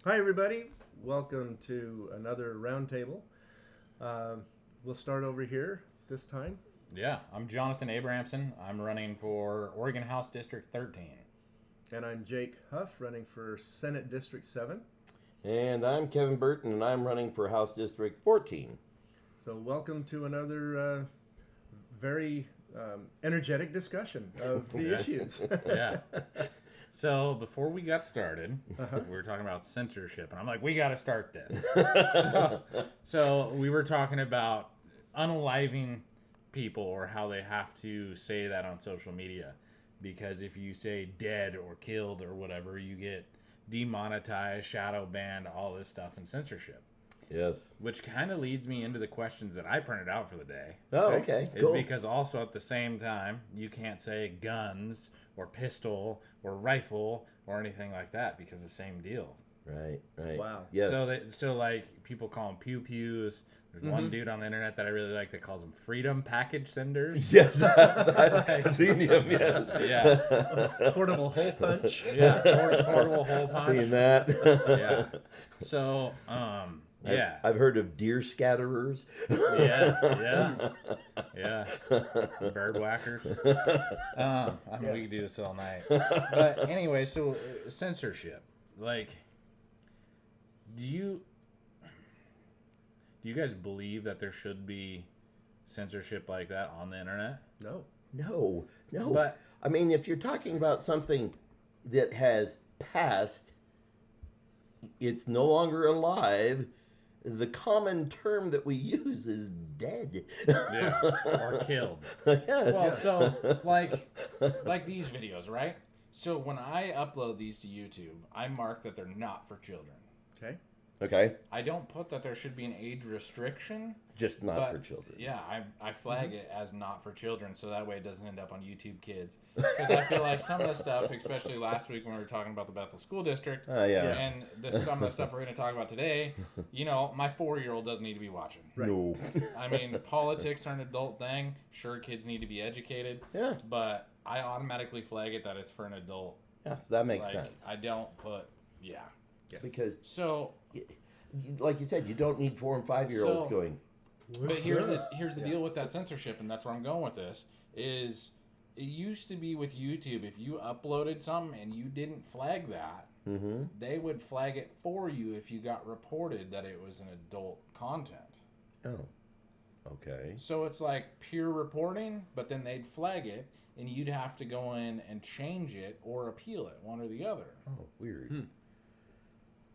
Hi, everybody. Welcome to another roundtable. We'll start over here this time. Yeah, I'm Jonathan Abrahamsen. I'm running for Oregon House District 13. And I'm Jake Huff, running for Senate District 7. And I'm Kevin Burton, and I'm running for House District 14. So, welcome to another very energetic discussion of the issues. Yeah. So before we got started, we were talking about censorship, and I'm like, we got to start this. So we were talking about unaliving people or how they have to say that on social media, because if you say dead or killed or whatever, you get demonetized, shadow banned, all this stuff, and censorship. Yes. Which kind of leads me into the questions that I printed out for the day. Oh, okay. Is Cool. because also at the same time, you can't say guns or pistol or rifle or anything like that because the same deal. Right. Wow. Yes. So like people call them pew pews. There's one dude on the internet that I really like that calls them freedom package senders. Yes. I've seen him. Yes. Yeah. Portable hole punch. Yeah. Portable hole punch. Seen that. Yeah. So, yeah. I've heard of deer scatterers. Yeah. Bird whackers. I mean, we could do this all night. But anyway, so censorship. Like, do you guys believe that there should be censorship like that on the internet? No. No. But I mean, if you're talking about something that has passed, it's no longer alive. The common term that we use is dead. yeah, or killed. Yeah. Well, so like these videos, right? So when I upload these to YouTube, I mark that they're not for children. Okay. Okay. I don't put that there should be an age restriction. Just not But, for children. Yeah, I flag it as not for children, so that way it doesn't end up on YouTube Kids. Because I feel like some of the stuff, especially last week when we were talking about the Bethel School District, Yeah. and some of the stuff we're going to talk about today, my 4-year-old doesn't need to be watching. Right. No. I mean, politics are an adult thing. Sure, kids need to be educated. Yeah. But I automatically flag it that it's for an adult. Yes, that makes Like, sense. I don't put, Because, So, like you said, you don't need 4 and 5-year-olds So- going. but here's the deal with that censorship, and that's where I'm going with this, is it used to be with YouTube, if you uploaded something and you didn't flag that, Mm-hmm. they would flag it for you if you got reported that it was an adult content. Oh. Okay. So it's like pure reporting, but then they'd flag it, and you'd have to go in and change it or appeal it, one or the other. Oh, weird.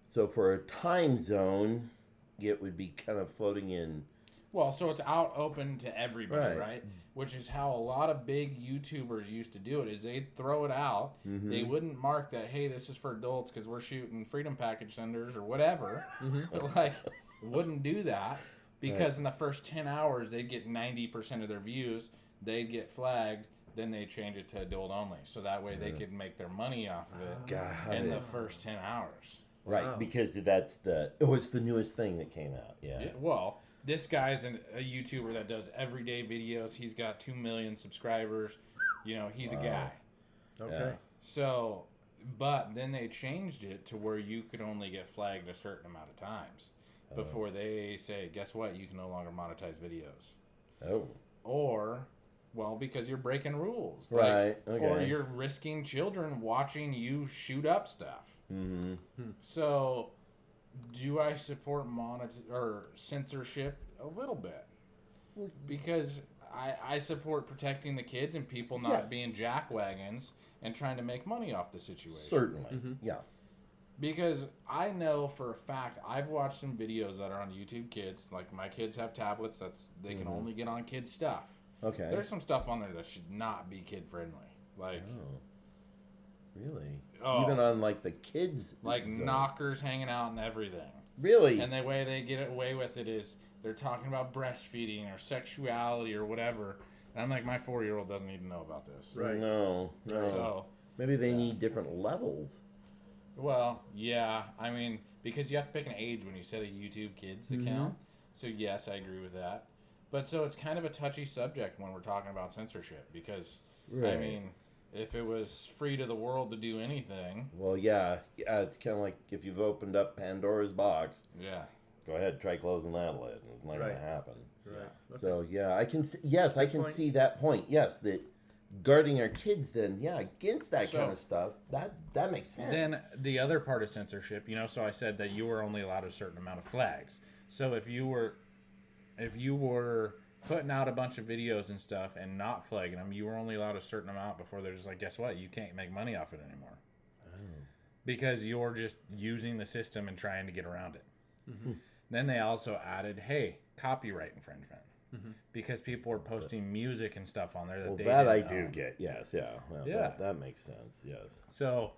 So for a time zone, it would be kind of floating in. Well, so it's out open to everybody, Right. right? Which is how a lot of big YouTubers used to do it. Is they'd throw it out. Mm-hmm. They wouldn't mark that, hey, this is for adults because we're shooting freedom package senders or whatever. Like, wouldn't do that because in the first 10 hours they'd get 90% of their views. They'd get flagged. Then they change it to adult only, so that way they could make their money off of it God. in the first 10 hours. Right, Wow. because that's it's the newest thing that came out. Yeah. Yeah, well, this guy's a YouTuber that does everyday videos. He's got 2 million subscribers. He's a guy. Okay. Yeah. So, but then they changed it to where you could only get flagged a certain amount of times before they say, guess what? You can no longer monetize videos. Oh. Or, well, because you're breaking rules. Right, okay. Or you're risking children watching you shoot up stuff. Mm-hmm. So, do I support censorship? A little bit. Because I support protecting the kids and people not Yes. being jackwagons and trying to make money off the situation. Certainly. Yeah. Because I know for a fact, I've watched some videos that are on YouTube Kids. Like, my kids have tablets. They can only get on kids' stuff. Okay. There's some stuff on there that should not be kid-friendly. Like, Oh. Really? Oh. Even on like the kids. like zone. knockers hanging out and everything. Really? And the way they get away with it is they're talking about breastfeeding or sexuality or whatever. And I'm like, my 4-year-old doesn't need to know about this. Right. No. So, Maybe they need different levels. well, yeah. I mean, because you have to pick an age when you set a YouTube Kids account. So, yes, I agree with that. But so it's kind of a touchy subject when we're talking about censorship because, I Right. mean, if it was free to the world to do anything. Well, yeah, it's kind of like if you've opened up Pandora's box. Yeah. Go ahead, try closing that lid. It's not going to happen. Right. Okay. So yeah, I can I can see that point. Yes, that guarding our kids then, against that kind of stuff. That makes sense. Then the other part of censorship, so I said that you were only allowed a certain amount of flags. So if you were putting out a bunch of videos and stuff and not flagging them, you were only allowed a certain amount before they're just like, guess what? You can't make money off it anymore. Oh. Because you're just using the system and trying to get around it. Mm-hmm. Then they also added, hey, copyright infringement. Mm-hmm. Because people were posting music and stuff on there that I do get. Yes, yeah. Well, yeah. That makes sense, yes. So,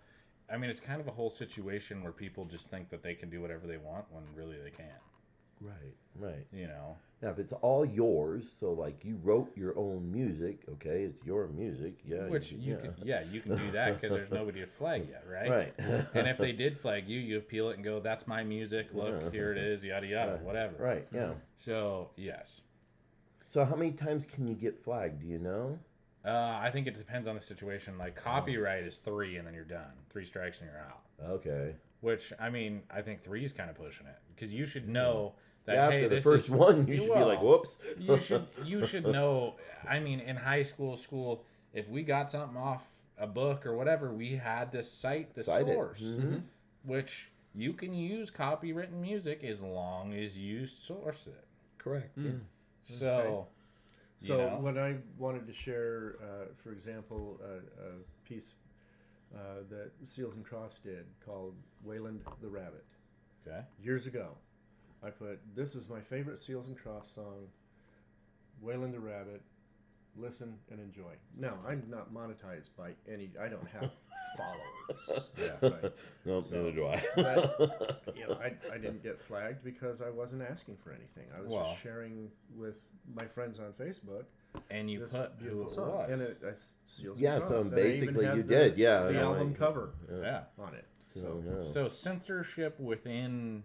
I mean, it's kind of a whole situation where people just think that they can do whatever they want when really they can't. Right. Now, if it's all yours, so like you wrote your own music, okay, it's your music, yeah. Which you can do that because there's nobody to flag yet, right? Right. And if they did flag you, you appeal it and go, that's my music, look, here it is, yada, yada, whatever. Right, yeah. So, yes. So how many times can you get flagged, do you know? I think it depends on the situation. Like, copyright is 3 and then you're done. 3 strikes and you're out. Okay. Which, I mean, I think 3 is kind of pushing it. Because you should know that, after hey, the first one, you should be like, whoops. you should know, I mean, in high school, if we got something off a book or whatever, we had to cite the source. Mm-hmm. Which you can use copywritten music as long as you source it. Correct. Mm. So... So what I wanted to share, for example, a piece that Seals and Crofts did called Wayland the Rabbit. Okay. Years ago, I put, this is my favorite Seals and Crofts song, Wayland the Rabbit, listen and enjoy. Now, I'm not monetized by I don't have followers. Right? No, neither do I. But, I didn't get flagged because I wasn't asking for anything. I was just sharing with my friends on Facebook. And you put beautiful who song. it was. And it Seals yeah, and so Crofts. basically you did, yeah. The album cover on it. So censorship within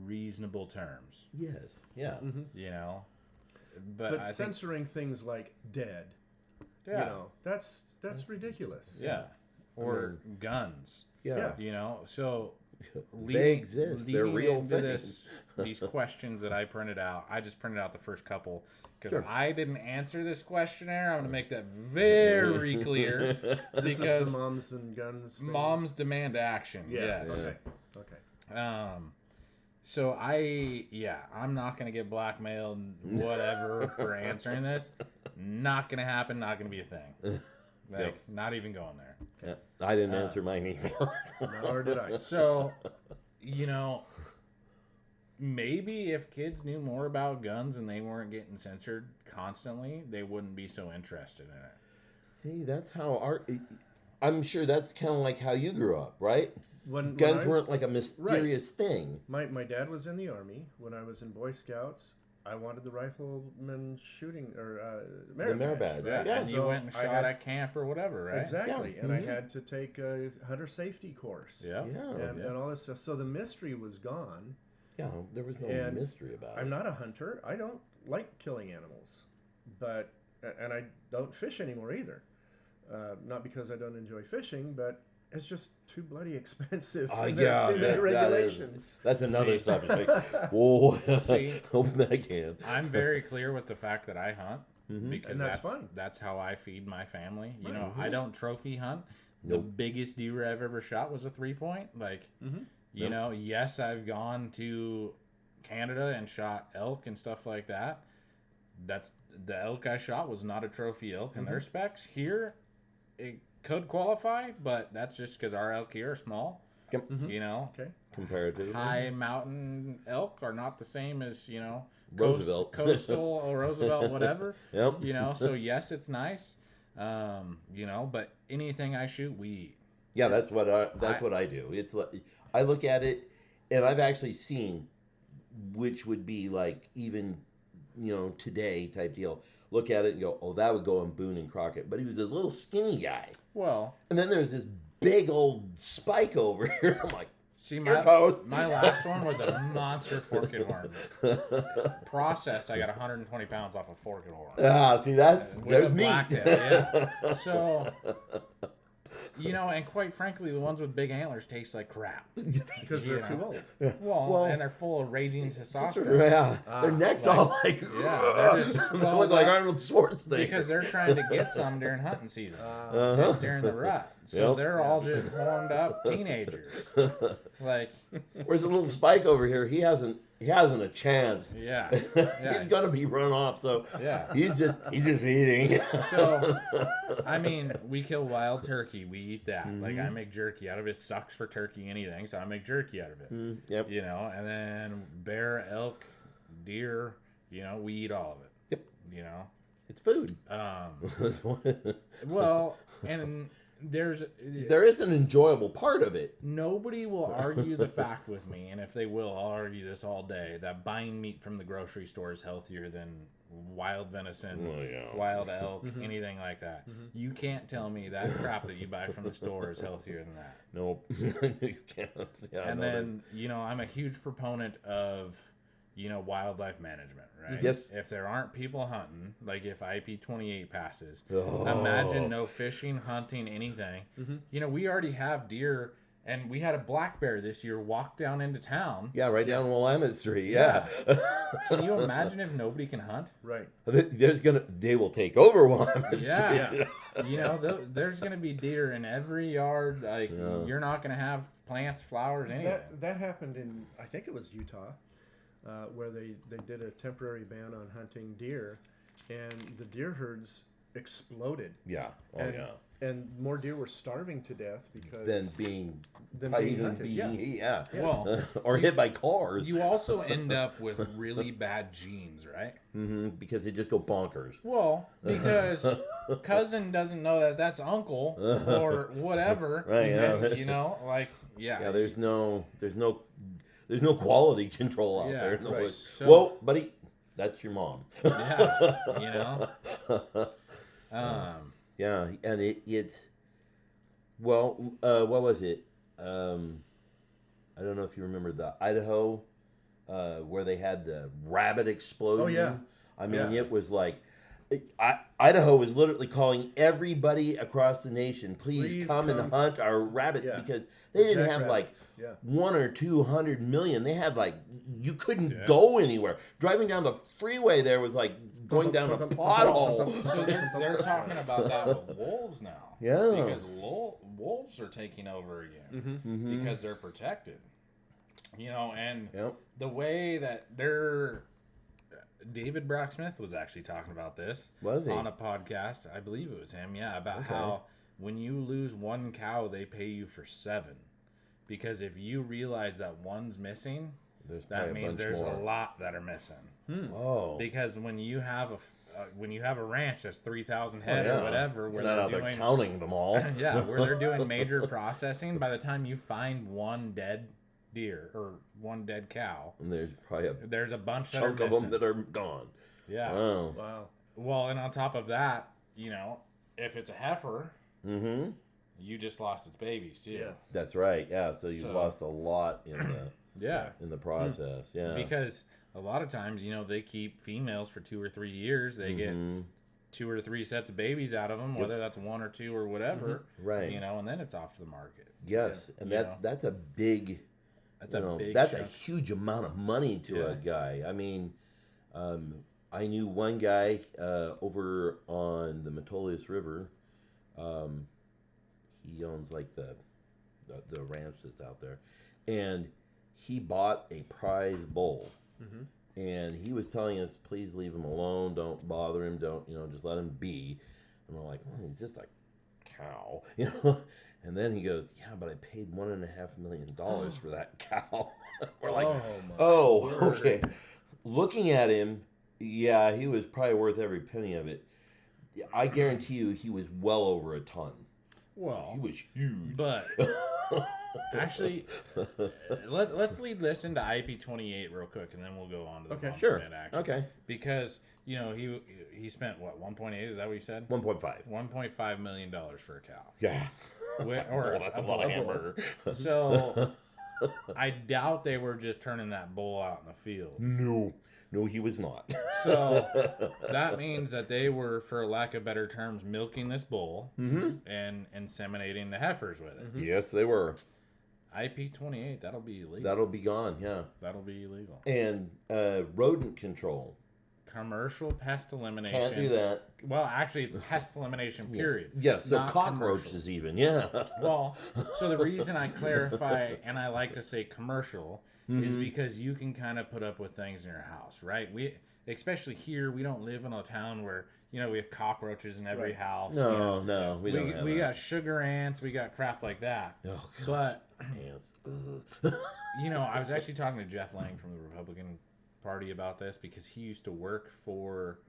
reasonable terms. Yes, yeah. Mm-hmm. But I censoring things like dead, that's ridiculous. Yeah. Or guns. Yeah. So they exist. They're real things. These questions that I printed out, I just printed out the first couple because I didn't answer this questionnaire. I'm going to make that very clear. This is the moms and guns things. Moms demand action. Yeah. Yes. Okay. So I'm not going to get blackmailed, whatever, for answering this. Not going to happen. Not going to be a thing. Not even going there. Yeah, I didn't answer mine either. Nor did I. So, maybe if kids knew more about guns and they weren't getting censored constantly, they wouldn't be so interested in it. See, that's how I'm sure that's kind of like how you grew up, right? When guns weren't like a mysterious thing. My dad was in the Army. When I was in Boy Scouts, I wanted the rifleman shooting or merit badge. Right? Yeah, and you went and shot at camp or whatever, right? Exactly, and I had to take a hunter safety course. And all this stuff. So the mystery was gone. Yeah, there was no mystery about it. I'm not a hunter. I don't like killing animals, and I don't fish anymore either. Not because I don't enjoy fishing, but it's just too bloody expensive. Too many regulations. That's another subject. Whoa. See, open that can. I'm very clear with the fact that I hunt because that's fine. That's how I feed my family. I don't trophy hunt. The biggest deer I've ever shot was a 3-point. Yes, I've gone to Canada and shot elk and stuff like that. That's the elk I shot was not a trophy elk, and their specs here, it could qualify, but that's just because our elk here are small. Okay. Comparatively, high mountain elk are not the same as Roosevelt, coastal or Roosevelt, whatever. Yep. So yes, it's nice. But anything I shoot, we eat. Yeah, that's what I do. It's like I look at it, and I've actually seen, which would be like even, today type deal. Look at it and go, oh, that would go on Boone and Crockett. But he was a little skinny guy. Well, and then there's this big old spike over here. I'm like, See, Your toast. my last one was a monster fork and horn. Processed, I got 120 pounds off a fork and horn. Ah, see, there's meat. Yeah. So, and quite frankly, the ones with big antlers taste like crap. Because they're too old. Well, and they're full of raging testosterone. Yeah, their necks all like, they're just they look like Arnold Schwarzenegger. Because they're trying to get some during hunting season. It's during the rut. So they're all just horned up teenagers. Like, where's the little Spike over here? He hasn't a chance. Yeah. He's gonna be run off. So yeah, he's just eating. So, I mean, we kill wild turkey. We eat that. Like, I make jerky out of it. It sucks for turkey anything, so I make jerky out of it. Yep. And then bear, elk, deer. We eat all of it. Yep. It's food. Well, and there is an enjoyable part of it. Nobody will argue the fact with me, and if they will, I'll argue this all day, that buying meat from the grocery store is healthier than wild venison, wild elk, anything like that. You can't tell me that crap that you buy from the store is healthier than that. Nope. You can't. Yeah, and then, I'm a huge proponent of, wildlife management, right? Yes. If there aren't people hunting, like if IP-28 passes, imagine no fishing, hunting, anything. We already have deer, and we had a black bear this year walk down into town. Yeah, right down Willamette Street. Yeah. Can you imagine if nobody can hunt? Right. They will take over Willamette Street. There's gonna be deer in every yard. Like, you're not gonna have plants, flowers, anything. That happened in, I think it was Utah. Where they did a temporary ban on hunting deer, and the deer herds exploded. Yeah. And more deer were starving to death because than being hunted. Well, or hit by cars. You also end up with really bad genes, right? Because they just go bonkers. Well, because cousin doesn't know that that's uncle or whatever. Right. Yeah. There's no quality control out there. No, right. Whoa, buddy, that's your mom. Yeah, and it's what was it? I don't know if you remember the Idaho where they had the rabbit explosion. Oh yeah. I mean, it was like Idaho was literally calling everybody across the nation, please come and hunt our rabbits because they didn't have rabbits. 1 or 200 million. They had you couldn't go anywhere. Driving down the freeway there was like going down a pothole. So they're talking about that with wolves now. Yeah. Because wolves are taking over again because they're protected. And the way that they're... David Brock-Smith was actually talking about this on a podcast. I believe it was him. Yeah, about how when you lose one cow, they pay you for 7. Because if you realize that one's missing, that means there's a lot that are missing. Oh. Because when you have a ranch that's 3,000 head or whatever, where they're counting them all. Where they're doing major processing, by the time you find one dead deer or one dead cow, and there's probably a bunch chunk that are of them that are gone. Yeah. Wow. Well, and on top of that, if it's a heifer, you just lost its babies too. Yes. That's right. Yeah. So you've lost a lot in the in the process. Yeah. Because a lot of times, they keep females for 2 or 3 years. They get 2 or 3 sets of babies out of them, whether that's 1 or 2 or whatever. Right. And then it's off to the market. Yes, and that's a big. That's a huge amount of money to a guy. I mean, I knew one guy over on the Metolius River. He owns the ranch that's out there, and he bought a prize bull. And he was telling us, please leave him alone. Don't bother him. Don't just let him be. And we're like, well, he's just a cow, And then he goes, yeah, but I paid $1.5 million for that cow. We're like, okay. Looking at him, yeah, he was probably worth every penny of it. I guarantee you he was well over a ton. Well, he was huge. But actually, let's lead this into IP-28 real quick, and then we'll go on to the bit, actually. Okay. Because, he spent, what, 1.8? Is that what you said? 1.5. $1.5 million for a cow. Yeah. That's a lot of hamburger. So, I doubt they were just turning that bull out in the field. No, he was not. So that means that they were, for lack of better terms, milking this bull and inseminating the heifers with it. Yes, they were. IP28, that'll be illegal. That'll be gone, yeah. That'll be illegal. And rodent control. Commercial pest elimination. Can't do that. Well, actually, it's pest elimination, period. Yes, so not cockroaches commercial. even, yeah. Well, so the reason I clarify and I like to say commercial is because you can kind of put up with things in your house, right? Especially here, we don't live in a town where, we have cockroaches in every house. No, no, we don't have we that. got sugar ants, we got crap like that. Oh, But, ants. I was actually talking to Jeff Lang from the Republican Party about this because he used to work for,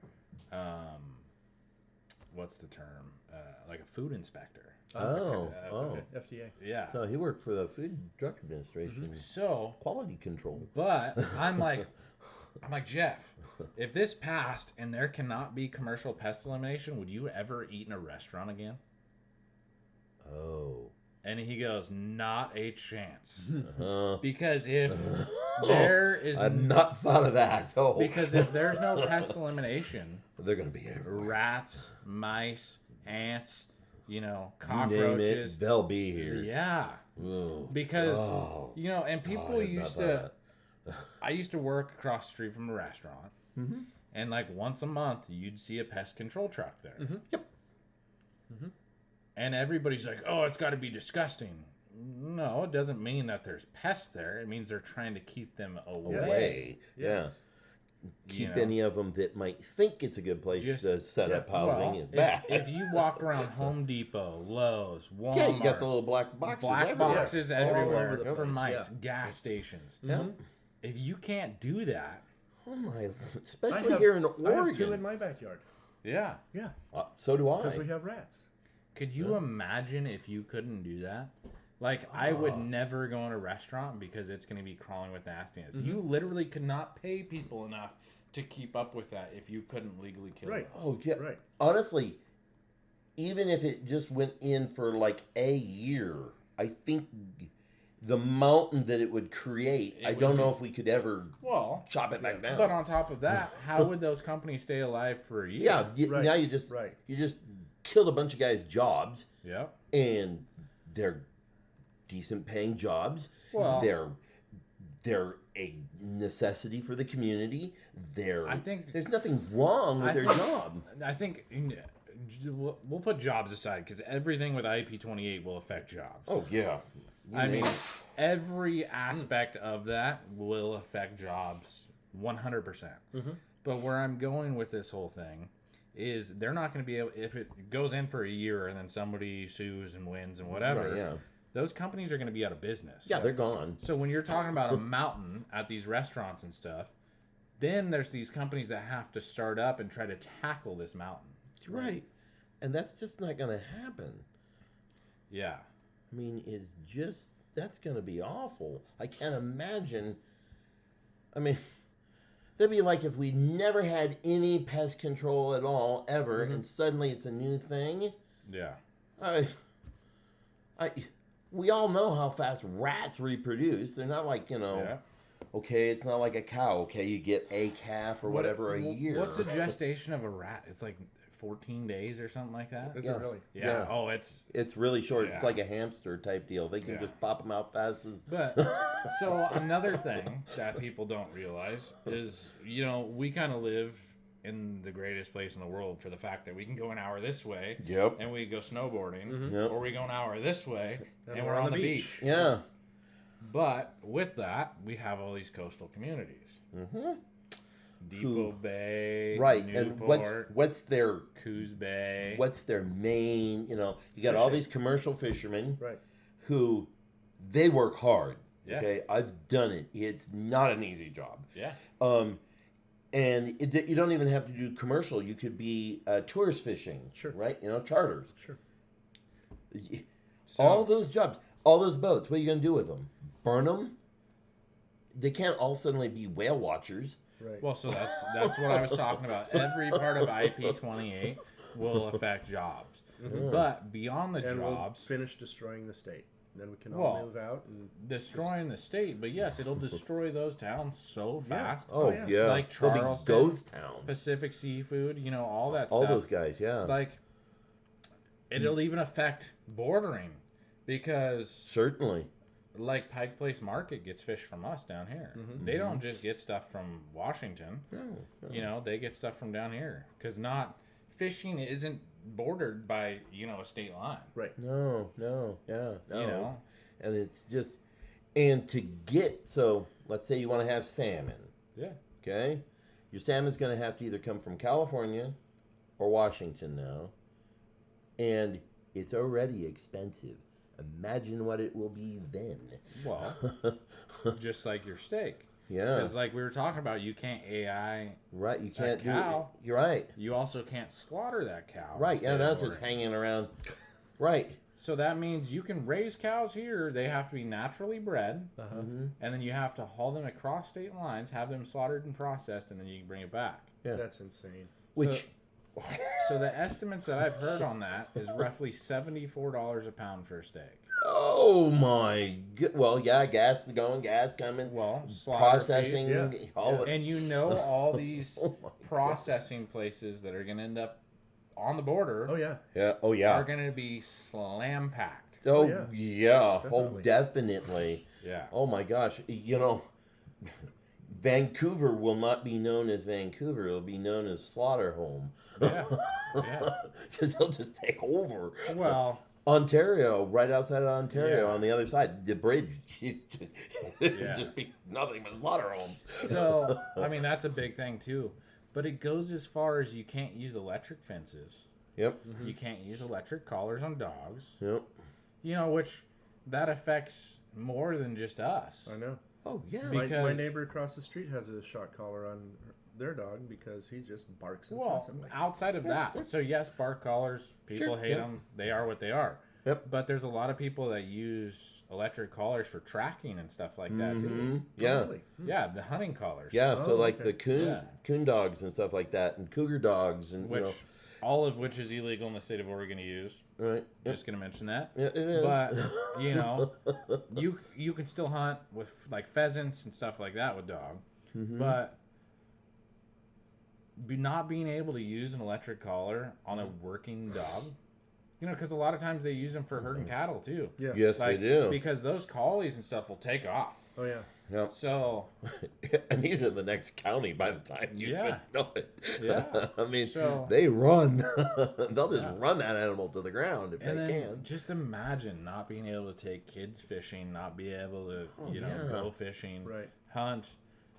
what's the term? Like a food inspector. Okay. FDA. Yeah. So he worked for the Food and Drug Administration. So, Quality control. but I'm like, Jeff, if this passed and there cannot be commercial pest elimination, would you ever eat in a restaurant again? Oh. And he goes, not a chance. Because if there is... I've not thought of that. Oh. Because if there's no pest elimination... They're going to be everywhere. Rats, mice, ants, You name cockroaches. it, they'll be here. Yeah. Oh. Because, Oh. and people used to... I used to work across the street from a restaurant. And like once a month, you'd see a pest control truck there. Yep. And everybody's like, oh, it's got to be disgusting. No, it doesn't mean that there's pests there. It means they're trying to keep them away. Yes. Yeah. Keep any of them that might think it's a good place to set up housing is bad. If you walk around Home Depot, Lowe's, Walmart. Yeah, you got the little black boxes everywhere over the for place, mice, gas stations. Yeah. If you can't do that. Oh my, especially here in Oregon. I have 2 in my backyard. Yeah. Yeah. So do I. Because we have rats. Could you imagine if you couldn't do that? Like, I would never go in a restaurant because it's going to be crawling with nastiness. You literally could not pay people enough to keep up with that if you couldn't legally kill them. Oh, yeah. Right. Honestly, even if it just went in for like a year, I think the mountain that it would create, I don't know if we could ever chop it back down. But on top of that, how would those companies stay alive for a year? Yeah, now you just killed a bunch of guys' jobs. Yeah. And they're decent paying jobs. Well, they're a necessity for the community. I think there's nothing wrong with their job. I think we'll put jobs aside because everything with IP28 will affect jobs. Oh yeah. I mean, every aspect of that will affect jobs 100%. But where I'm going with this whole thing is they're not going to be able, if it goes in for a year and then somebody sues and wins and whatever, those companies are going to be out of business. Yeah, they're gone. So when you're talking about a mountain at these restaurants and stuff, then there's these companies that have to start up and try to tackle this mountain. Right. And that's just not going to happen. Yeah. I mean, that's going to be awful. I can't imagine. I mean, that'd be like if we never had any pest control at all, ever, and suddenly it's a new thing. Yeah. We all know how fast rats reproduce. They're not like, okay, it's not like a cow. Okay, you get a calf or whatever a year. What's the gestation of a rat? It's like 14 days or something like that? Is it really? Yeah. Oh, it's really short. Yeah. It's like a hamster type deal. They can just pop them out fast as... But, so another thing that people don't realize is, we kind of live in the greatest place in the world for the fact that we can go an hour this way and we go snowboarding, or we go an hour this way and we're on the beach. Yeah. But with that, we have all these coastal communities. Depot Bay, right? Newport, and what's their Coos Bay? What's their main? You got all these commercial fishermen, who they work hard. Yeah. Okay, I've done it. It's not an easy job. Yeah. And you don't even have to do commercial. You could be tourist fishing, right? Charters. Sure. All those jobs, all those boats. What are you going to do with them? Burn them? They can't all suddenly be whale watchers. Right. Well, so that's what I was talking about. Every part of IP28 will affect jobs, but beyond the jobs, we'll finish destroying the state. then we can all move out and destroying the state. But yes, it'll destroy those towns so fast. Oh yeah, like they'll be Charleston, ghost towns, Pacific Seafood, all that all stuff. those guys. Yeah, Like it'll even affect bordering because certainly. Like Pike Place Market gets fish from us down here. Mm-hmm. They don't just get stuff from Washington. No. They get stuff from down here because fishing isn't bordered by a state line. Right. No, yeah, no. You know? And it's just, and to get, so let's say you want to have salmon. Yeah. Okay? Your salmon's going to have to either come from California or Washington now. And it's already expensive. Imagine what it will be then. Well, just like your steak. Yeah. Because like we were talking about, you can't AI Right, you can't do cow. it. You're right. You also can't slaughter that cow. Right, yeah, that's just hanging around. Right. So that means you can raise cows here. They have to be naturally bred. Mm-hmm. And then you have to haul them across state lines, have them slaughtered and processed, and then you can bring it back. Yeah. That's insane. Which... So the estimates that I've heard on that is roughly $74 a pound for a steak. Oh my god! Well, yeah, gas coming. Well, slaughter processing. fees, All And all these processing places that are going to end up on the border. Oh yeah. Yeah. Oh yeah. Are going to be slam packed. Oh yeah. yeah. Definitely. Oh definitely. Yeah. Oh my gosh! Vancouver will not be known as Vancouver. It'll be known as Slaughter Home. Yeah. Yeah. Because they'll just take over. Well, Ontario, right outside of Ontario, Yeah. on the other side, the bridge. Yeah. Just be nothing but slaughter homes. so I mean that's a big thing too. But it goes as far as you can't use electric fences. Yep. You can't use electric collars on dogs. Yep. Which that affects more than just us. I know. Oh yeah. My Because- neighbor across the street has a shock collar on their dog because he just barks Well, incessantly. outside of that, so yes, bark collars, people Sure, hate yeah. them. They are what they are. Yep. But there's a lot of people that use electric collars for tracking and stuff like that too. Mhm. Yeah. Really? Yeah, the hunting collars. Yeah, so Oh, like okay. the coon dogs and stuff like that, and cougar dogs, and Which all of which is illegal in the state of Oregon to use. right? Yep. Just gonna mention that. Yeah, it is. But you can still hunt with like pheasants and stuff like that with dog. Mhm. But not being able to use an electric collar on a working dog, because a lot of times they use them for herding cattle too. Yeah. Yes, Like, they do. Because those collies and stuff will take off. Oh yeah. Yep. So And he's in the next county by the time you Yeah. even know it. Yeah. I mean, So- they run. They'll just Yeah. run that animal to the ground if and they then can. just imagine not being able to take kids fishing, not be able to yeah. go fishing, Right. hunt.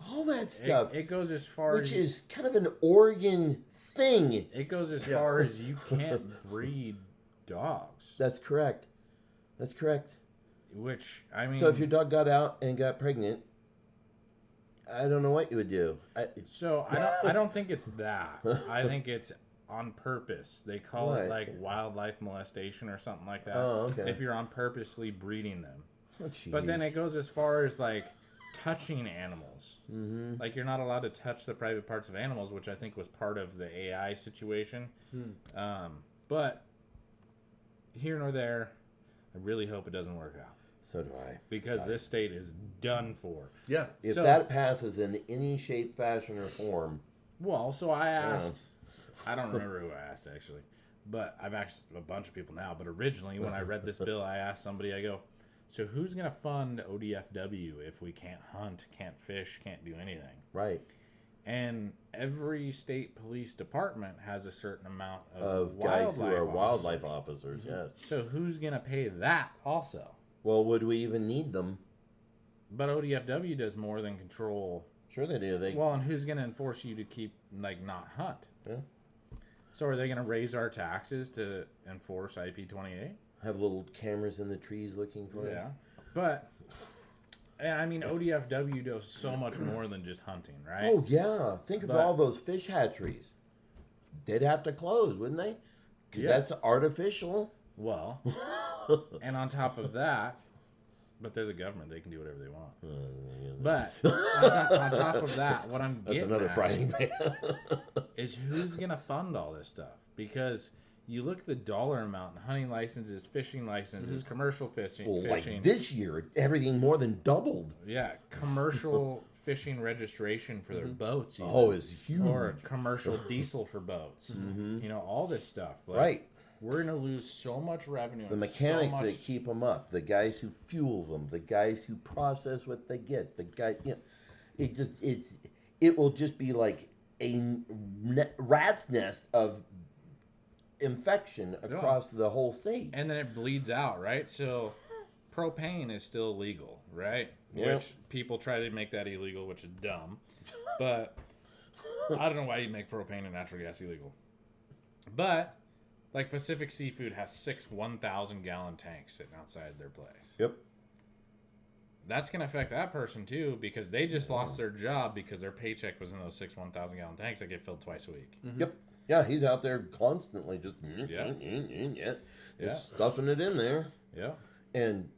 All that stuff, It goes as far which as is kind of an Oregon thing. it goes as Yeah. far as you can't breed dogs. That's correct. That's correct. Which I mean, So if your dog got out and got pregnant, I don't know what you would do. So I don't think it's that. I think it's on purpose. They call it Right. like wildlife molestation or something like that. Oh, okay. If you're on purposely breeding them. Oh, But then jeez. it goes as far as like touching animals. Mm-hmm. Like you're not allowed to touch the private parts of animals, which I think was part of the AI situation. But here nor there, I really hope it doesn't work out So do I. because this state is done for. Yeah. If So- that passes in any shape, fashion, or form, Well, so I asked, I don't remember who I asked actually, but I've asked a bunch of people now. But originally, when I read this bill, I asked somebody, I go, so who's going to fund ODFW if we can't hunt, can't fish, can't do anything? right, And every state police department has a certain amount of guys who are wildlife officers. officers, yes. So who's going to pay that also? Well, would we even need them? But ODFW does more than control. Sure they do. They Well, and who's going to enforce you to keep, like, not hunt? Yeah. So are they going to raise our taxes to enforce IP28? have little cameras in the trees looking for Yeah. us. But, and I mean, ODFW does so much more than just hunting, right? Oh, yeah. Think of But- all those fish hatcheries. They'd have to close, wouldn't they? Because Yeah. that's artificial. Well, and on top of that, but they're the government. They can do whatever they want. But on top of that, what I'm That's getting another at frying pan. is who's going to fund all this stuff? Because you look at the dollar amount in hunting licenses, fishing licenses, commercial fishing. Well, like this year, everything more than doubled. Yeah, commercial fishing registration for their boats. Even. Oh, it's huge. Or commercial diesel for boats. You know, all this stuff. Like, Right. We're going to lose so much revenue. The mechanics that keep them up, the guys who fuel them, the guys who process what they get, the guy, you know, it will just be like a rat's nest of infection across the whole state. And then it bleeds out, right? So propane is still illegal, right? Yep. Which people try to make that illegal, which is dumb. But I don't know why you make propane and natural gas illegal. But like Pacific Seafood has 6 1,000-gallon tanks sitting outside their place. Yep. That's going to affect that person too, because they just lost their job because their paycheck was in those 6 1,000-gallon tanks that get filled twice a week. Yep. Yeah, he's out there constantly just stuffing it in there. Yeah. And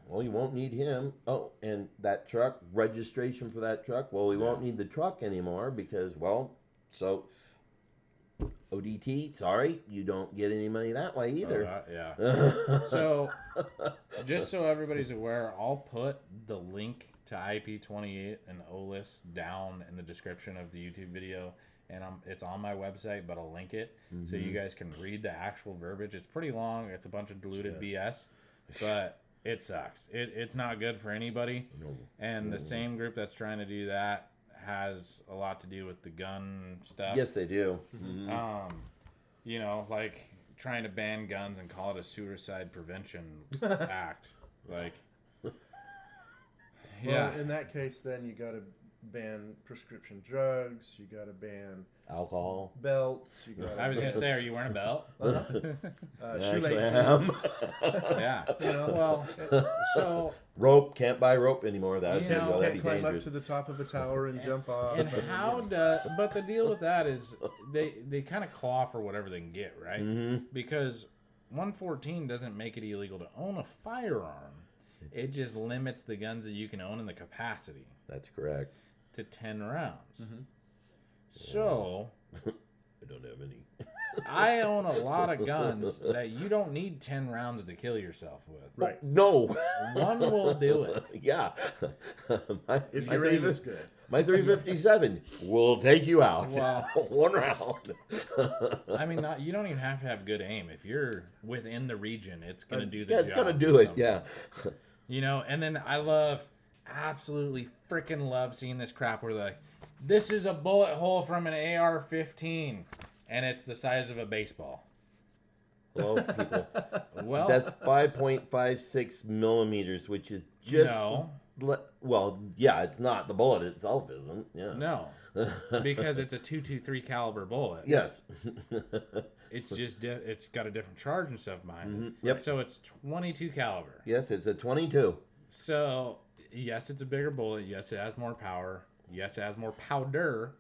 well, you won't need him. Oh, and that truck, registration for that truck. Well, we won't need the truck anymore because, well, so ODT, sorry, you don't get any money that way either. So, just so everybody's aware, I'll put the link to IP28 and OLIS down in the description of the YouTube video, and it's on my website, but I'll link it so you guys can read the actual verbiage. It's pretty long. It's a bunch of diluted BS, but it sucks. It's not good for anybody. And the same group that's trying to do that has a lot to do with the gun stuff. Yes, they do. You know, like trying to ban guns and call it a suicide prevention act. Like, well, in that case, then you got to ban prescription drugs. You got to ban alcohol, belts. You got. I was gonna say, are you wearing a belt? Shoelaces. Yeah. You know, well, so rope, can't buy rope anymore. That'd be can't climb dangerous. up to the top of a tower and jump off. And but the deal with that is they kind of claw for whatever they can get, right? Because 114 doesn't make it illegal to own a firearm. It just limits the guns that you can own and the capacity. That's correct. To 10 rounds. So I don't have any. I own a lot of guns that you don't need 10 rounds to kill yourself with. Right. No. One will do it. Yeah. If your aim is good. My 357 will take you out. Well, 1 round. I mean, you don't even have to have good aim. If you're within the region, it's going to do the job. Yeah, it's going to do it. Yeah. You know, and then I absolutely freaking love seeing this crap where they're like, this is a bullet hole from an AR-15, and it's the size of a baseball. Hello, people. Well, that's 5.56 millimeters, which is just... No. Well, yeah, it's not. The bullet itself isn't. Yeah. No, because it's a .223 caliber bullet. Yes. It's just it's got a different charge and stuff behind it. Yep. So it's 22 caliber. Yes, it's a 22. So yes, it's a bigger bullet. Yes, it has more power. Yes, it has more powder,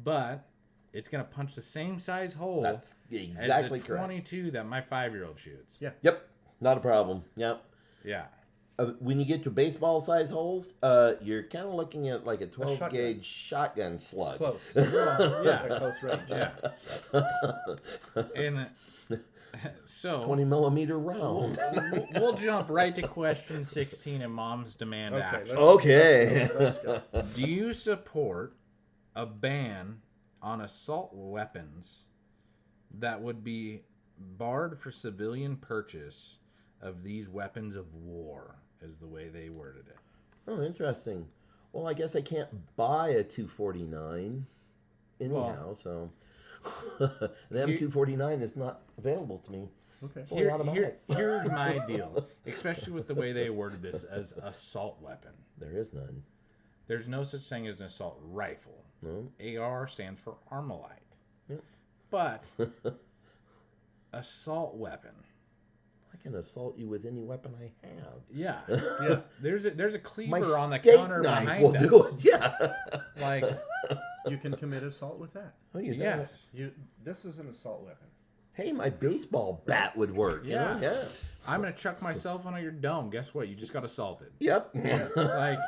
but it's gonna punch the same size hole. That's exactly as the 22 correct. that my 5-year-old shoots. Yeah. Yep. Not a problem. Yep. Yeah. When you get to baseball size holes, you're kind of looking at like a 12 gauge shotgun slug. Close. Yeah. Close range. Yeah. And so 20 millimeter round. we'll jump right to question 16 and Mom's demand action. Okay. Let's go. Do you support a ban on assault weapons that would be barred for civilian purchase of these weapons of war, is the way they worded it? Oh, interesting. Well, I guess I can't buy a 249 anyhow, so the M249 is not available to me. Okay. Here's my deal, especially with the way they worded this as assault weapon. There is none. There's no such thing as an assault rifle. No. AR stands for Armalite. Yep. But assault weapon. I can assault you with any weapon I have. Yeah. Yeah. There's a cleaver My on the steak counter knife behind will us. do it. Yeah. Like, You can commit assault with that. Oh, you yes. This is an assault weapon. Hey, my baseball bat would work. Yeah. You know? Yeah. I'm going to chuck my cell phone on your dome. Guess what? You just got assaulted. Yep. Like,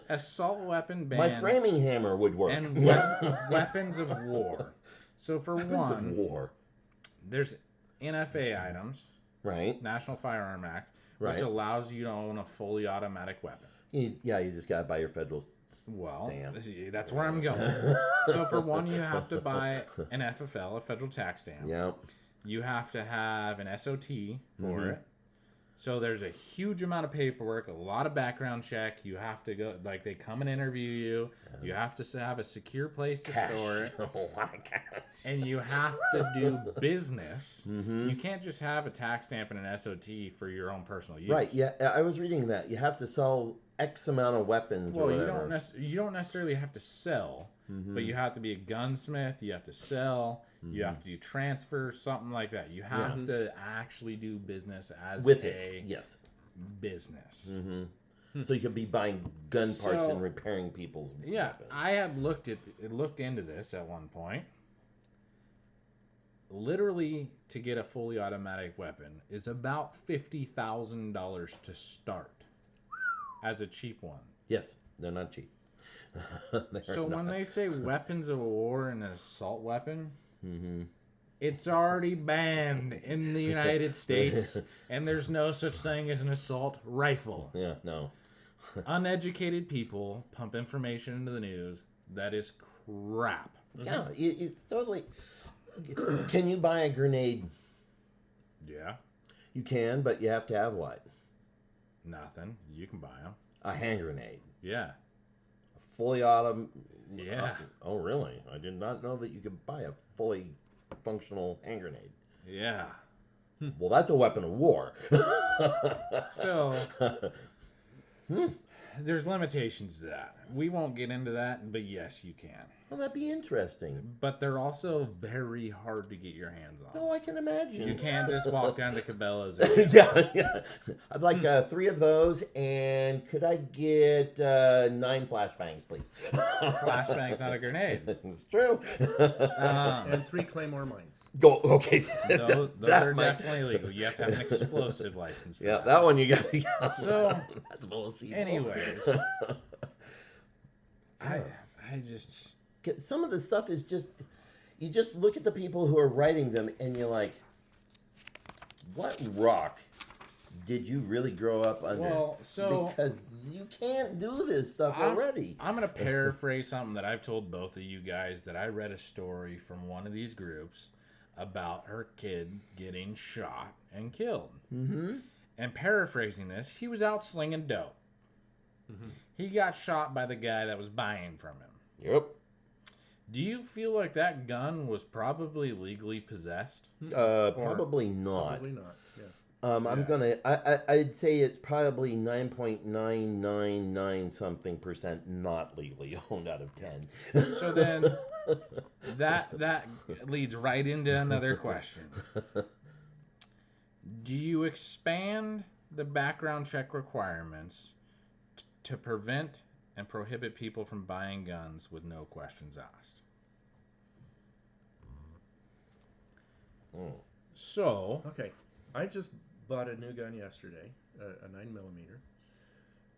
assault weapon ban. My framing hammer would work. And weapons of war. So for Weapons of one, war. there's NFA items, Right. National Firearm Act, which Right. allows you to own a fully automatic weapon. You just got to buy your federal. Well, Damn. that's where I'm going. So for one, you have to buy an FFL, a federal tax stamp. Yeah. You have to have an SOT for it. So there's a huge amount of paperwork, a lot of background check. You have to go, like, they come and interview you. You have to have a secure place to store it. A lot of cash. And you have to do business. You can't just have a tax stamp and an SOT for your own personal use. Right. Yeah. I was reading that you have to sell X amount of weapons. Well, or you whatever. you don't necessarily have to sell, but you have to be a gunsmith. You have to sell. You have to do transfers, something like that. You have to actually do business as With a it. Yes. business. So you could be buying gun parts So- and repairing people's Yeah, weapons. I had looked into this at one point. Literally, to get a fully automatic weapon is about $50,000 to start as a cheap one. Yes, they're not cheap. So when they say weapons of war and an assault weapon, it's already banned in the United States, and there's no such thing as an assault rifle. Yeah, no. Uneducated people pump information into the news. That is crap. Yeah, it's totally. Can you buy a grenade? Yeah, You can, but you have to have what? nothing. You can buy them. A hand grenade. Yeah. Fully autumn. Yeah. Oh, really? I did not know that you could buy a fully functional hand grenade. Yeah. Well, that's a weapon of war. So there's limitations to that. We won't get into that, but yes, you can. Well, that'd be interesting. But they're also very hard to get your hands on. Oh, I can imagine. You can't just walk down to Cabela's. And yeah. I'd like 3 of those, and could I get 9 flashbangs, please? flashbang's not a grenade. It's true. And 3 Claymore mines. Go. Okay. Those That are might- definitely legal. You have to have an explosive license for Yeah, that. that one you got. So, That's bullshit. anyways, I just... Some of the stuff is just, you just look at the people who are writing them and you're like, what rock did you really grow up under? Well, so... Because you can't do this stuff already. I'm going to paraphrase something that I've told both of you guys, that I read a story from one of these groups about her kid getting shot and killed. Mm-hmm. And paraphrasing this, he was out slinging dope. Mm-hmm. He got shot by the guy that was buying from him. Yep. Do you feel like that gun was probably legally possessed? Probably not. Probably not. Yeah. I'd say it's probably 9.999 something % not legally owned out of 10. So then that leads right into another question. Do you expand the background check requirements to prevent and prohibit people from buying guns with no questions asked? So, Okay. I just bought a new gun yesterday, a 9mm,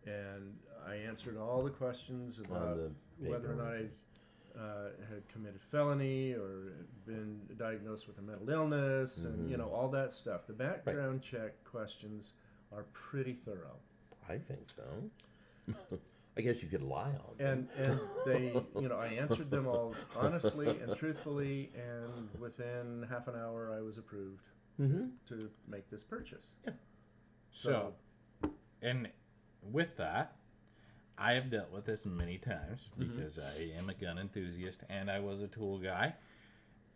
and I answered all the questions about the whether or not I had committed felony or been diagnosed with a mental illness, and all that stuff. The background check questions are pretty thorough. I think so. I guess you could lie on them. And they, I answered them all honestly and truthfully, and within half an hour I was approved to make this purchase. Yeah. So, and with that, I have dealt with this many times because I am a gun enthusiast and I was a tool guy,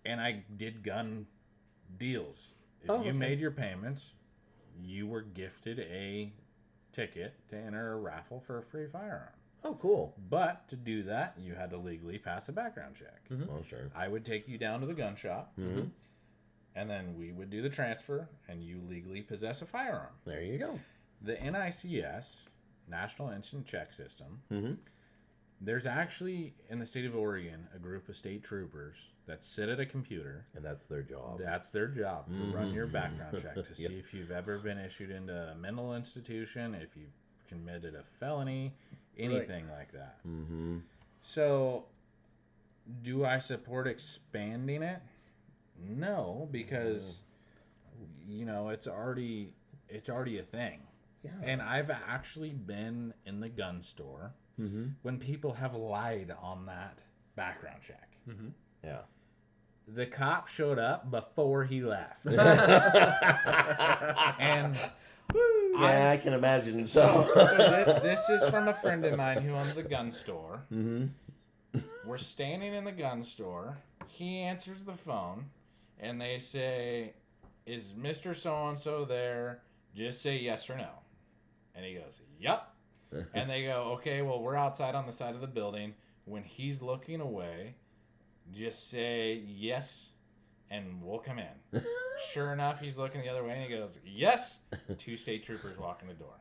and I did gun deals. If you made your payments, you were gifted a ticket to enter a raffle for a free firearm. Oh, cool. But to do that, you had to legally pass a background check. Oh, sure. I would take you down to the gun shop, and then we would do the transfer, and you legally possess a firearm. There you go. The NICS, National Instant Check System, there's actually, in the state of Oregon, a group of state troopers that sit at a computer. And that's their job. That's their job, to run your background check, to see if you've ever been issued into a mental institution, if you've committed a felony, anything like that. So, do I support expanding it? No, because you know, it's already a thing. Yeah. And I've actually been in the gun store when people have lied on that background check. Yeah. The cop showed up before he left. And yeah, I can imagine. so this is from a friend of mine who owns a gun store. We're standing in the gun store. He answers the phone, and they say, "Is Mr. So-and-so there? Just say yes or no." And he goes, "Yep." And they go, "Okay, well, we're outside on the side of the building. When he's looking away, just say yes, and we'll come in." Sure enough, he's looking the other way, and he goes, "Yes." 2 state troopers walk in the door.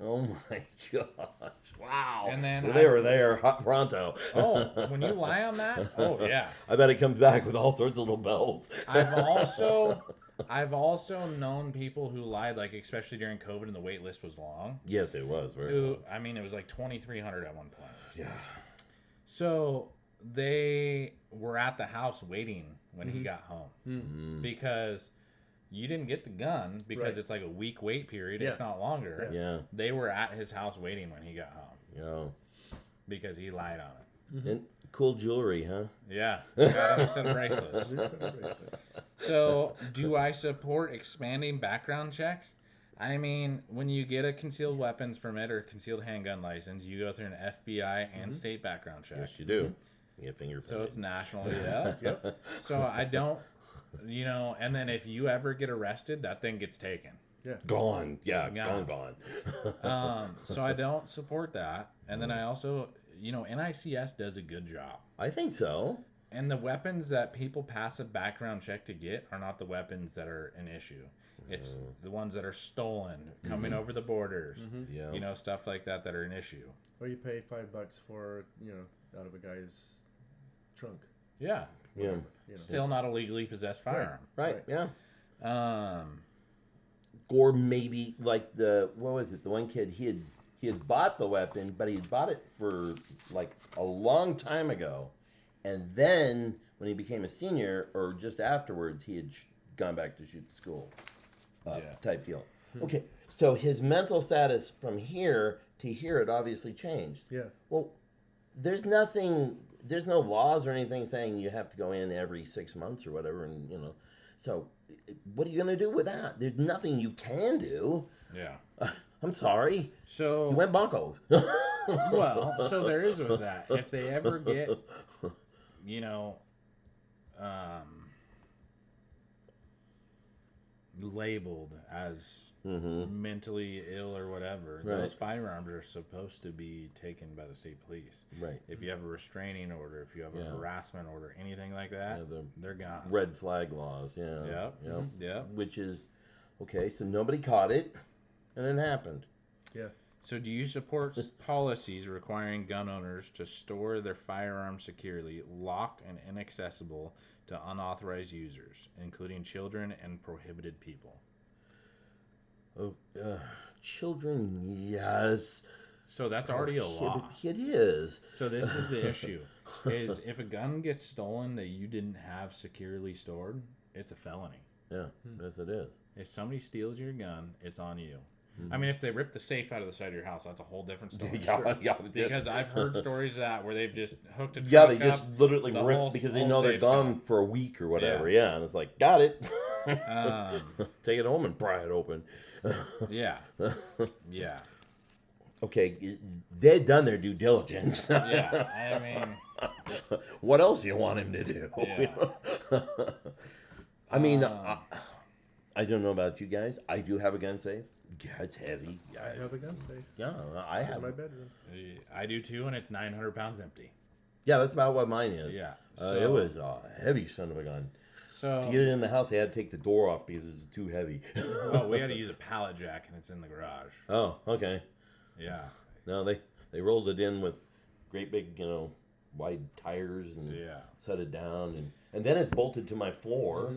Oh my gosh! Wow. And then so they were there hot pronto. Oh, when you lie on that, oh yeah. I bet it comes back with all sorts of little bells. I've also known people who lied, like especially during COVID and the wait list was long. Yes, it was. Very Who, long. I mean, it was like 2,300 at one point. Yeah. So they were at the house waiting when he got home because you didn't get the gun because it's like a week wait period, if not longer. Yeah. They were at his house waiting when he got home Yeah. because he lied on it. And cool jewelry, huh? Yeah, got him a set of bracelets. So, do I support expanding background checks? I mean, when you get a concealed weapons permit or concealed handgun license, you go through an FBI and state background check. Yes, you do. You get fingerprinted. So it's national, Yep. So I don't, you know, and then if you ever get arrested, that thing gets taken. Yeah. Gone. Yeah, gone. So I don't support that. And then I also, you know, NICS does a good job. I think so. And the weapons that people pass a background check to get are not the weapons that are an issue. It's the ones that are stolen, coming over the borders, Yeah. you know, stuff like that that are an issue. Or you pay $5 for, you know, out of a guy's trunk. Yeah. Yeah. You know. Still not a legally possessed firearm. Right. Yeah. Um, Or maybe like the one kid he had bought the weapon, but he had bought it for like a long time ago, and then when he became a senior or just afterwards, he had gone back to shoot the school type deal. Okay, so his mental status from here to here had obviously changed. Yeah. Well, there's no laws or anything saying you have to go in every 6 months or whatever, and you know, so what are you going to do with that? There's nothing you can do. yeah. I'm sorry. So He went bonko. well, so there is with that. If they ever get, you know, labeled as mentally ill or whatever, Right. those firearms are supposed to be taken by the state police. Right. If you have a restraining order, if you have a Yeah. harassment order, anything like that, Yeah, they're gone. Red flag laws, yeah. Yep. Yep. Yep. Which is, okay, so nobody caught it, and it happened. Yeah. So do you support policies requiring gun owners to store their firearms securely, locked and inaccessible to unauthorized users, including children and prohibited people? Oh, children, yes. So that's already a law. It is. So this is the issue, is if a gun gets stolen that you didn't have securely stored, it's a felony. Yeah, yes it is. If somebody steals your gun, it's on you. I mean, if they rip the safe out of the side of your house, that's a whole different story. Yeah, Because I've heard stories of that where they've just hooked a truck yeah, they up, just literally the rip whole- because they whole know they're safe's gone gone. for a week or whatever. Yeah, and it's like, got it. Take it home and pry it open. Yeah. Yeah. Okay, they've done their due diligence. Yeah. I mean, What else do you want him to do? yeah. I mean, I don't know about you guys. I do have a gun safe. Yeah, it's heavy. I have a gun safe. Yeah, I It's in have. my bedroom. I do too, and it's 900 pounds empty. Yeah, that's about what mine is. Yeah. It was a heavy son of a gun. So, To get it in the house, they had to take the door off because it's too heavy. oh, we had to use a pallet jack, and it's in the garage. Oh, okay. Yeah. No, they rolled it in with great big, wide tires and Yeah. set it down, and then it's bolted to my floor.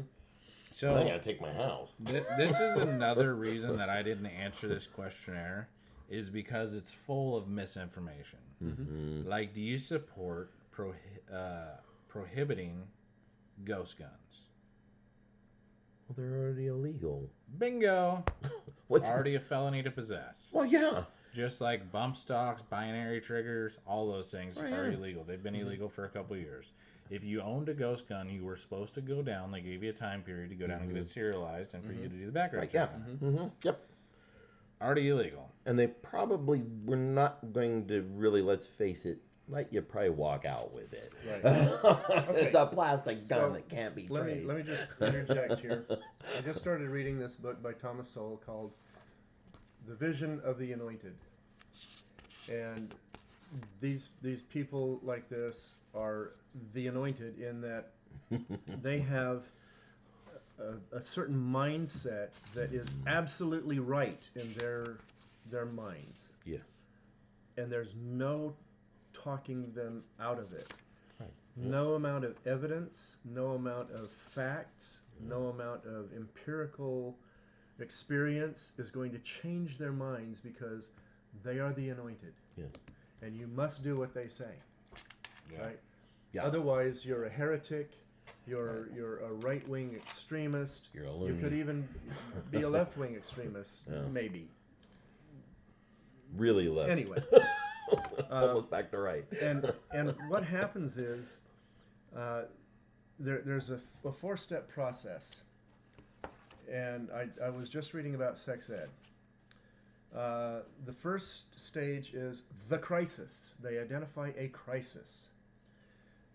So I gotta take my house. This is another reason that I didn't answer this questionnaire, is because it's full of misinformation. Like, do you support prohibiting ghost guns? Well, they're already illegal. Bingo. What's Already a felony to possess. Well, yeah. Just like bump stocks, binary triggers, all those things Right, are yeah. illegal. They've been illegal for a couple of years. If you owned a ghost gun, you were supposed to go down. They gave you a time period to go down and get it serialized and for you to do the background Right, yeah. check. Yep. Already illegal. And they probably were not going to really, let's face it, let you probably walk out with it. Right. It's a plastic gun So, that can't be Let traced. me just interject here. I just started reading this book by Thomas Sowell called The Vision of the Anointed. And these people like this are the anointed in that they have a certain mindset that is absolutely right in their minds. Yeah. And there's no talking them out of it. Right. No amount of evidence, no amount of facts, no amount of empirical experience is going to change their minds because they are the anointed. Yeah. And you must do what they say. Yeah. Right? Yeah. Otherwise, you're a heretic. You're a right-wing extremist. You're a You loony. could even be a left-wing extremist, Yeah. maybe. Really left. Anyway. Almost back to right. and what happens is there's a four-step process, and I was just reading about sex ed. The first stage is the crisis. They identify a crisis.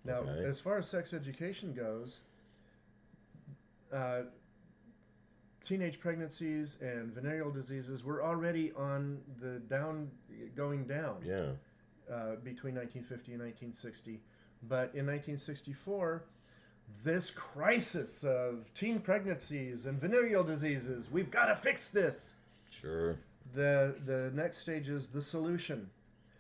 Now, Okay. as far as sex education goes, teenage pregnancies and venereal diseases were already on the going down. Yeah. Between 1950 and 1960. But in 1964, this crisis of teen pregnancies and venereal diseases, we've got to fix this. Sure. The next stage is the solution.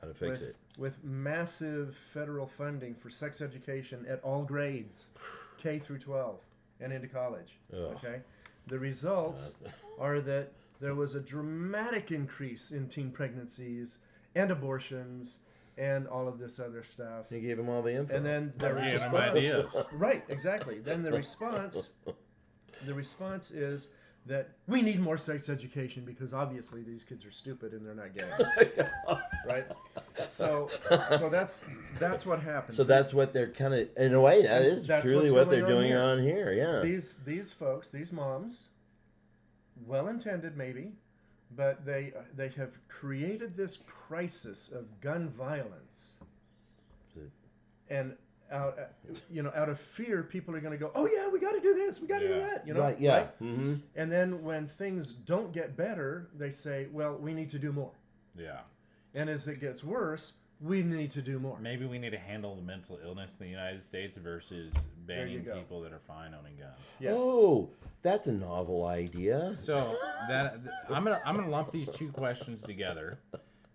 How to fix with, it. with massive federal funding for sex education at all grades, K through 12, and into college. Ugh. Okay, the results are that there was a dramatic increase in teen pregnancies and abortions and all of this other stuff. You gave him all the info. And then the Gave them response, ideas. right? Exactly. Then the response is that we need more sex education because obviously these kids are stupid and they're not getting it. Right? So that's what happens. So that's what they're kind of, in a way, that is That's truly what's what they're going on doing here. on here. Yeah. These folks, these moms, well intended maybe, but they have created this crisis of gun violence, and out of fear, people are going to go, oh yeah, we got to do this, we got to do that, Right. Yeah. right? Mm-hmm. And then when things don't get better, they say, well, we need to do more. Yeah. And as it gets worse, we need to do more. Maybe we need to handle the mental illness in the United States versus banning go. people that are fine owning guns. Yes. Oh, that's a novel idea. So I'm gonna lump these two questions together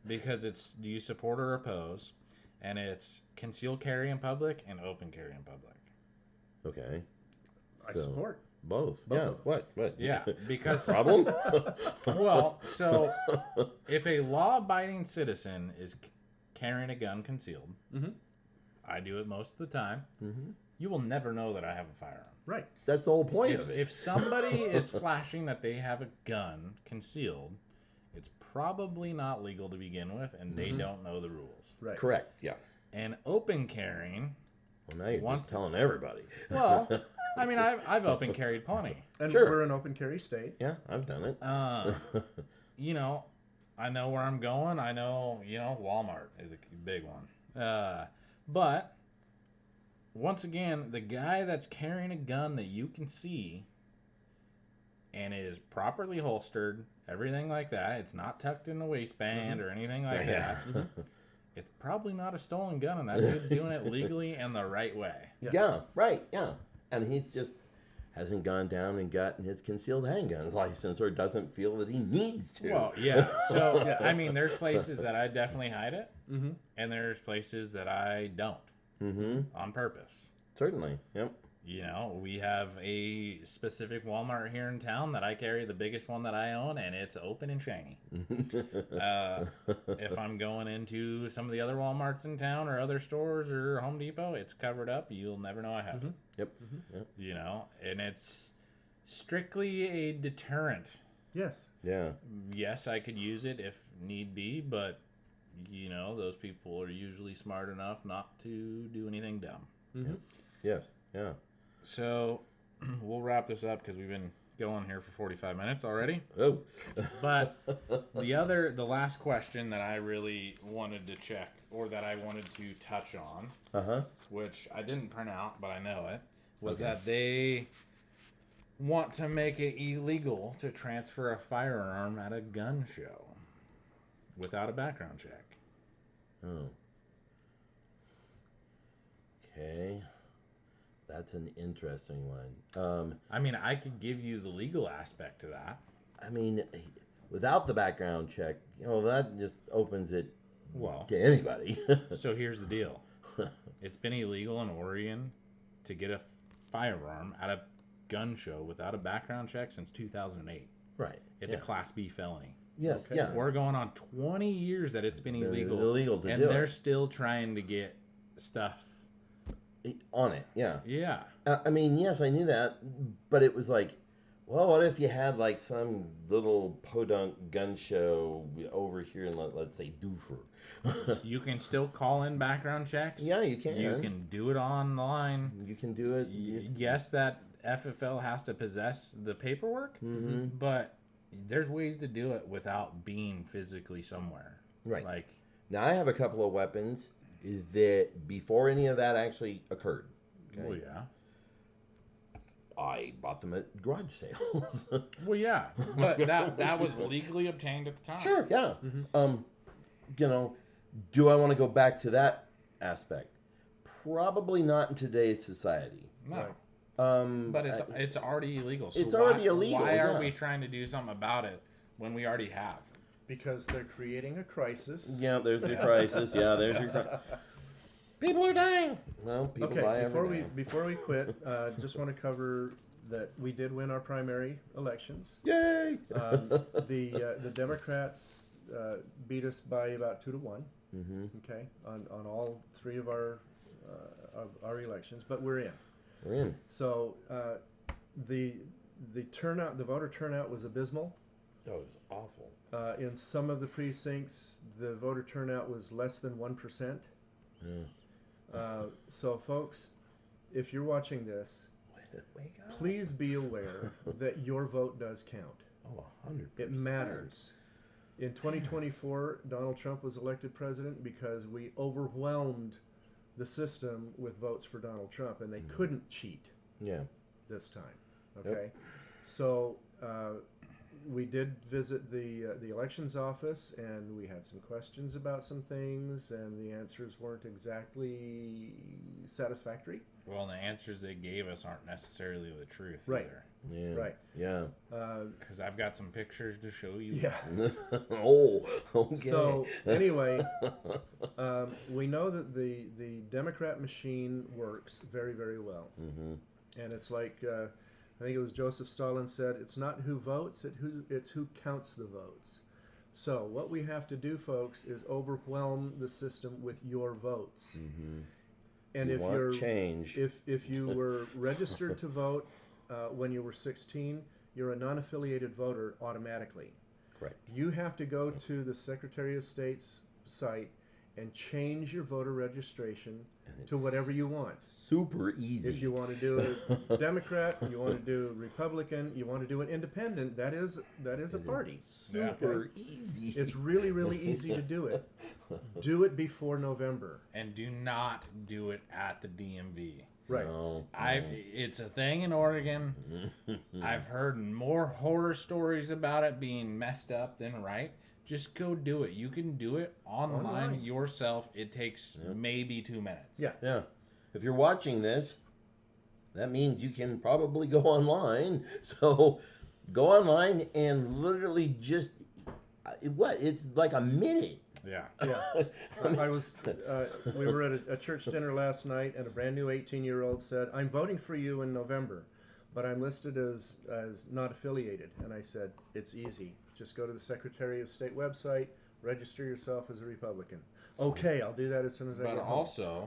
because it's do you support or oppose, and it's concealed carry in public and open carry in public. Okay. I So, support. Both. Both Yeah. of them. What? Yeah, because Problem? well, so if a law-abiding citizen is carrying a gun concealed, Mhm. I do it most of the time. Mm-hmm. You will never know that I have a firearm. Right. That's the whole point of it. If somebody is flashing that they have a gun concealed, it's probably not legal to begin with, and they don't know the rules. Right. Correct. Yeah. And open carrying, Well, now you're Once- just telling everybody. well, I mean, I've open carried plenty. And Sure. we're an open carry state. Yeah, I've done it. You know, I know where I'm going. I know, Walmart is a big one. But once again, the guy that's carrying a gun that you can see and is properly holstered, everything like that, it's not tucked in the waistband or anything like Yeah. that. It's probably not a stolen gun, and that dude's doing it legally and the right way. Yeah, right, yeah. And he's just hasn't gone down and gotten his concealed handguns license or doesn't feel that he needs to. Well, yeah. So, I mean, there's places that I definitely hide it, Mm-hmm. and there's places that I don't on purpose. Certainly, yep. We have a specific Walmart here in town that I carry, the biggest one that I own, and it's open and shiny. If I'm going into some of the other Walmarts in town or other stores or Home Depot, it's covered up. You'll never know I have it. Yep. And it's strictly a deterrent. Yes. Yeah. Yes, I could use it if need be, but you know, those people are usually smart enough not to do anything dumb. Mm-hmm. Yes. Yeah. So we'll wrap this up because we've been going here for 45 minutes already. Oh. But the last question that I really wanted to check, or that I wanted to touch on, which I didn't print out, but I know it, was that they want to make it illegal to transfer a firearm at a gun show without a background check. Oh. Okay. That's an interesting one. I mean, I could give you the legal aspect to that. I mean, without the background check, you know, that just opens it to anybody. So here's the deal. It's been illegal in Oregon to get a firearm at a gun show without a background check since 2008. Right. It's a Class B felony. Yes, Okay. yeah. We're going on 20 years that it's been illegal. Illegal to and do they're it. still trying to get stuff. On it, yeah. Yeah. I mean, yes, I knew that, but it was like, well, what if you had like some little podunk gun show over here in, let's say, Doofer? You can still call in background checks. Yeah, you can. You can do it online. You can do it. Yes, that FFL has to possess the paperwork, but there's ways to do it without being physically somewhere. Right. Like, now, I have a couple of weapons that before any of that actually occurred. Okay? well, yeah. I bought them at garage sales. Well, yeah. But that was legally obtained at the time. Sure, yeah. You know, do I want to go back to that aspect? Probably not in today's society. No. Right. But it's already illegal. So It's already illegal, Why are yeah. we trying to do something about it when we already have? Because they're creating a crisis. Yeah, there's your crisis. Yeah, there's your crisis. People are dying. Well, people die every day. Before we quit, just want to cover that we did win our primary elections. Yay! The Democrats beat us by about 2-1. Mm-hmm. Okay, on all three of our elections, but we're in. We're in. So the turnout, the voter turnout was abysmal. That was awful. In some of the precincts, the voter turnout was less than 1%. Yeah. So, folks, if you're watching this, Wake up. please be aware that your vote does count. Oh, 100%. It matters. In 2024, Donald Trump was elected president because we overwhelmed the system with votes for Donald Trump, and they couldn't cheat Yeah. this time. Okay, so we did visit the elections office, and we had some questions about some things, and the answers weren't exactly satisfactory. Well, the answers they gave us aren't necessarily the truth Right. either. Yeah. Right. Yeah. Because I've got some pictures to show you. Yeah. Oh, okay. So anyway, we know that the Democrat machine works very, very well, and it's like I think it was Joseph Stalin said, "It's not who votes; it's who counts the votes." So what we have to do, folks, is overwhelm the system with your votes. And if you're change, if you were registered to vote when you were 16, you're a non-affiliated voter automatically. correct. You have to go to the Secretary of State's site and change your voter registration to whatever you want. Super easy. If you want to do a Democrat, you want to do Republican, you want to do an independent, that is a party. Super easy. It's really, really easy to do it. Do it before November. And do not do it at the DMV. Right. No, It's a thing in Oregon. I've heard more horror stories about it being messed up than right. Just go do it. You can do it online yourself. It takes maybe 2 minutes. Yeah. Yeah. If you're watching this, that means you can probably go online. So go online and literally just it's like a minute. Yeah. Yeah. I was we were at a church dinner last night, and a brand new 18-year-old said, "I'm voting for you in November, but I'm listed as not affiliated." And I said, "It's easy. Just go to the Secretary of State website, register yourself as a Republican." Okay, I'll do that as soon as I But get home. also,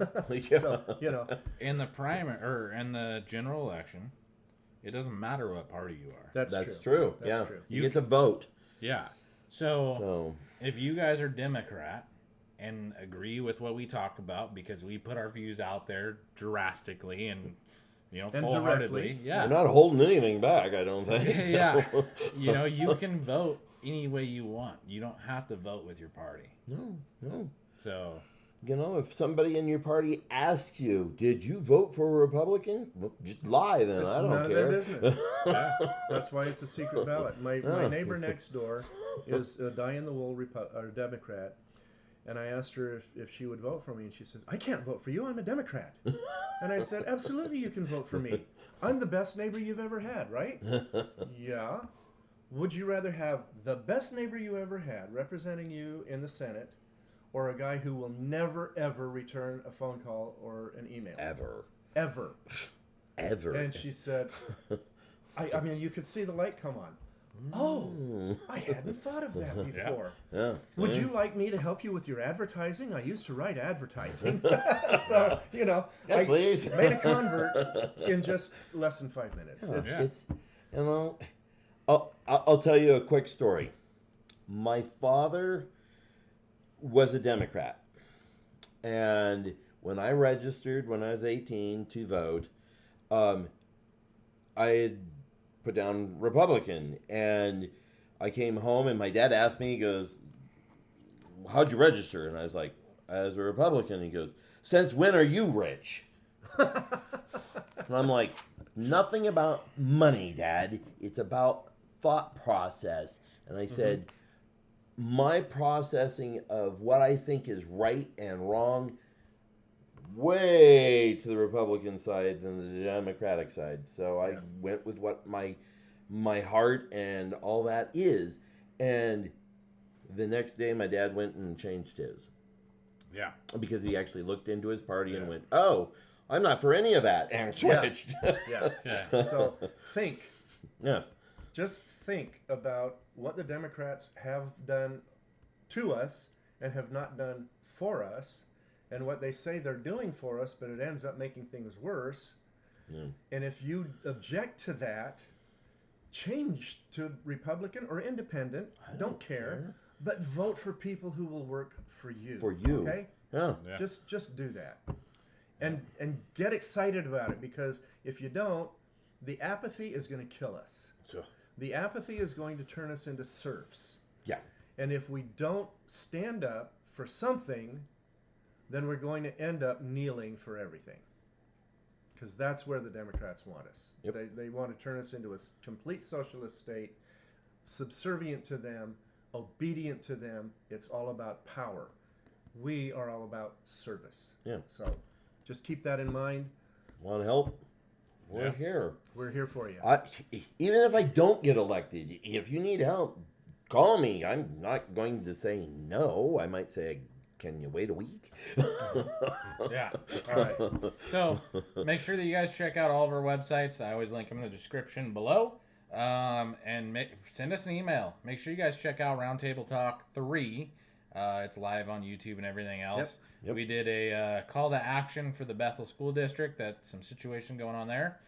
So, in the primary or in the general election, it doesn't matter what party you are. That's true. That's true. You get to vote. Yeah. So if you guys are Democrat and agree with what we talk about, because we put our views out there drastically and full-heartedly, we're not holding anything back, I don't think. Yeah, you can vote any way you want. You don't have to vote with your party. No. So, if somebody in your party asks you, "Did you vote for a Republican?" Well, just lie then. It's I don't none care. of their business. Yeah. That's why it's a secret ballot. My neighbor next door is a dyed-in-the-wool Democrat, and I asked her if she would vote for me, and she said, "I can't vote for you. I'm a Democrat." And I said, "Absolutely, you can vote for me. I'm the best neighbor you've ever had, right?" Yeah. Would you rather have the best neighbor you ever had representing you in the Senate, or a guy who will never, ever return a phone call or an email? Ever. And she said, I mean, you could see the light come on. Oh, I hadn't thought of that before. Yeah. Would you like me to help you with your advertising? I used to write advertising. So, I please. made a convert in just less than 5 minutes. I'll tell you a quick story. My father was a Democrat. And when I registered when I was 18 to vote, I had put down Republican. And I came home and my dad asked me, he goes, "How'd you register?" And I was like, "As a Republican." He goes, "Since when are you rich?" And I'm like, "Nothing about money, Dad. It's about thought process." And I said, my processing of what I think is right and wrong way to the Republican side than the Democratic side. So I went with what my heart and all that is. And the next day my dad went and changed his. Yeah. Because he actually looked into his party and went, "Oh, I'm not for any of that," and switched. Yeah. So think. Yes. Just think about what the Democrats have done to us and have not done for us, and what they say they're doing for us, but it ends up making things worse. Yeah. And if you object to that, change to Republican or Independent. I don't care. But vote for people who will work for you. For you. Okay? Yeah. Just do that. And get excited about it, because if you don't, the apathy is going to kill us. Sure. The apathy is going to turn us into serfs. Yeah. And if we don't stand up for something, then we're going to end up kneeling for everything. Because that's where the Democrats want us. Yep. They want to turn us into a complete socialist state, subservient to them, obedient to them. It's all about power. We are all about service. Yeah. So just keep that in mind. Want to help? We're here. We're here for you. Even if I don't get elected, if you need help, call me. I'm not going to say no. I might say, "Can you wait a week?" Yeah. All right. So make sure that you guys check out all of our websites. I always link them in the description below. And send us an email. Make sure you guys check out Roundtable Talk 3. It's live on YouTube and everything else. Yep. We did a call to action for the Bethel School District. That's some situation going on there,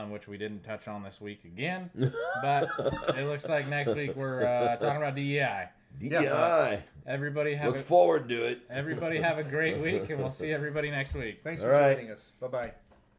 which we didn't touch on this week again. But it looks like next week we're talking about DEI. DEI. Everybody Look forward to it. Everybody have a great week, and we'll see everybody next week. Thanks for joining us. Bye-bye.